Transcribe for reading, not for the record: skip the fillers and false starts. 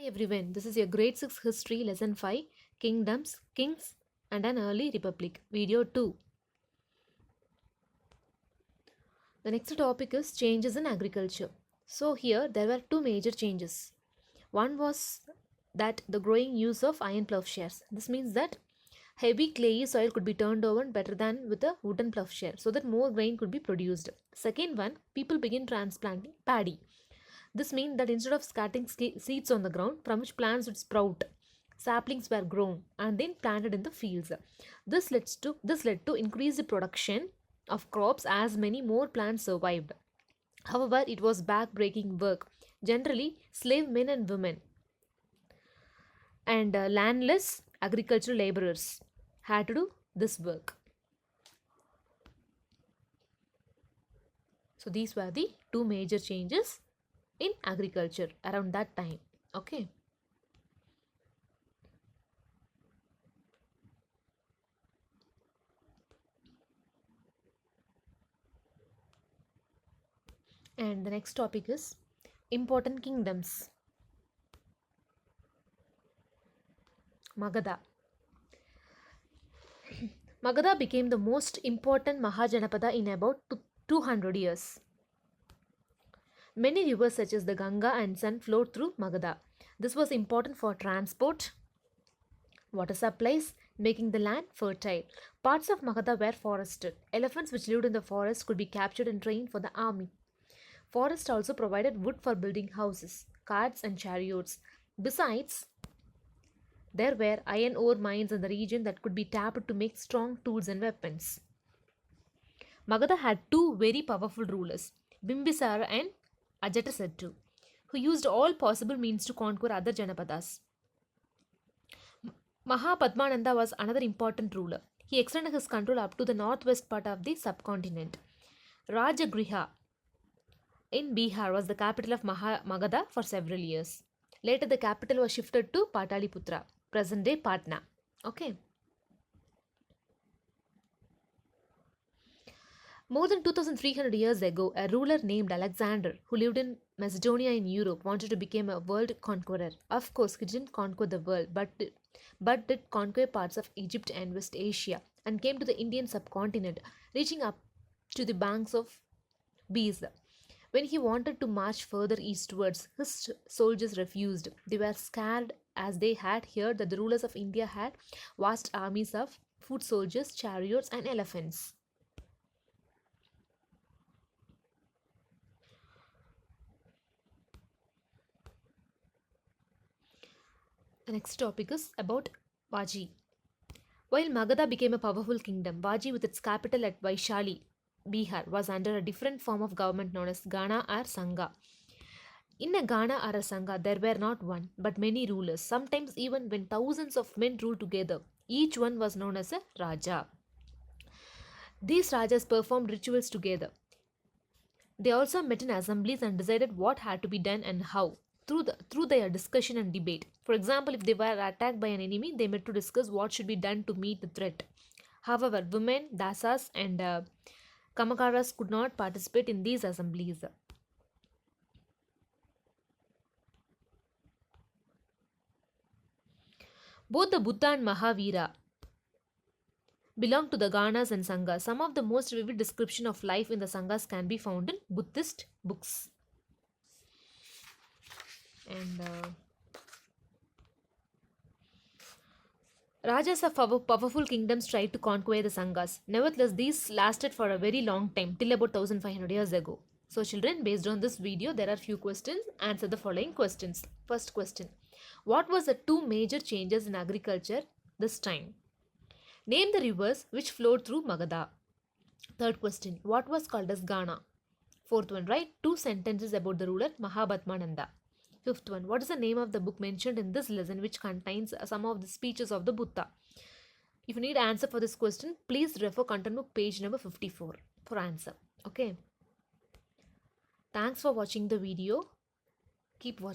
everyone, this is your grade 6 history lesson 5 Kingdoms, Kings and an Early Republic video 2. The next topic is changes in agriculture. So here there were two major changes. One was that the growing use of iron plowshares. This means that heavy clayey soil could be turned over better than with a wooden plowshare so that more grain could be produced. Second one, people begin transplanting paddy. This means that instead of scattering seeds on the ground from which plants would sprout, saplings were grown and then planted in the fields. This led to increased production of crops as many more plants survived. However, it was back-breaking work. Generally, slave men and women and landless agricultural laborers had to do this work. So these were the two major changes in agriculture around that time. Okay. And the next topic is important kingdoms. Magadha. Magadha became the most important Mahajanapada in about 200 years. Many rivers such as the Ganga and Sun flowed through Magadha. This was important for transport, water supplies, making the land fertile. Parts of Magadha were forested. Elephants which lived in the forest could be captured and trained for the army. Forest also provided wood for building houses, carts and chariots. Besides, there were iron ore mines in the region that could be tapped to make strong tools and weapons. Magadha had two very powerful rulers, Bimbisara and Ajatasattu, who used all possible means to conquer other Janapadas. Mahapadmananda was another important ruler. He extended his control up to the northwest part of the subcontinent. Rajagriha in Bihar was the capital of Magadha for several years. Later, the capital was shifted to Pataliputra, present-day Patna. Okay. More than 2300 years ago, a ruler named Alexander, who lived in Macedonia in Europe, wanted to become a world conqueror. Of course, he didn't conquer the world, but did conquer parts of Egypt and West Asia, and came to the Indian subcontinent, reaching up to the banks of Beas. When he wanted to march further eastwards, his soldiers refused. They were scared as they had heard that the rulers of India had vast armies of foot soldiers, chariots and elephants. The next topic is about Vaji. While Magadha became a powerful kingdom, Vaji with its capital at Vaishali, Bihar, was under a different form of government known as Gana or Sangha. In a Gana or a Sangha, there were not one, but many rulers. Sometimes even when thousands of men ruled together, each one was known as a Raja. These Rajas performed rituals together. They also met in assemblies and decided what had to be done and how, through their discussion and debate. For example, if they were attacked by an enemy, they met to discuss what should be done to meet the threat. However, women, dasas and kamakaras could not participate in these assemblies. Both the Buddha and Mahavira belong to the Ganas and Sanghas. Some of the most vivid description of life in the Sanghas can be found in Buddhist books. And Rajas of powerful kingdoms tried to conquer the Sanghas. Nevertheless, these lasted for a very long time, till about 1500 years ago. So children, based on this video, there are few questions. Answer the following questions. First question. What was the two major changes in agriculture this time? Name the rivers which flowed through Magadha. Third question. What was called as Gana? Fourth one. Write two sentences about the ruler Mahabhatmananda. Fifth one. What is the name of the book mentioned in this lesson which contains some of the speeches of the Buddha? If you need answer for this question, please refer content book page number 54 for answer. Okay. Thanks for watching the video. Keep watching.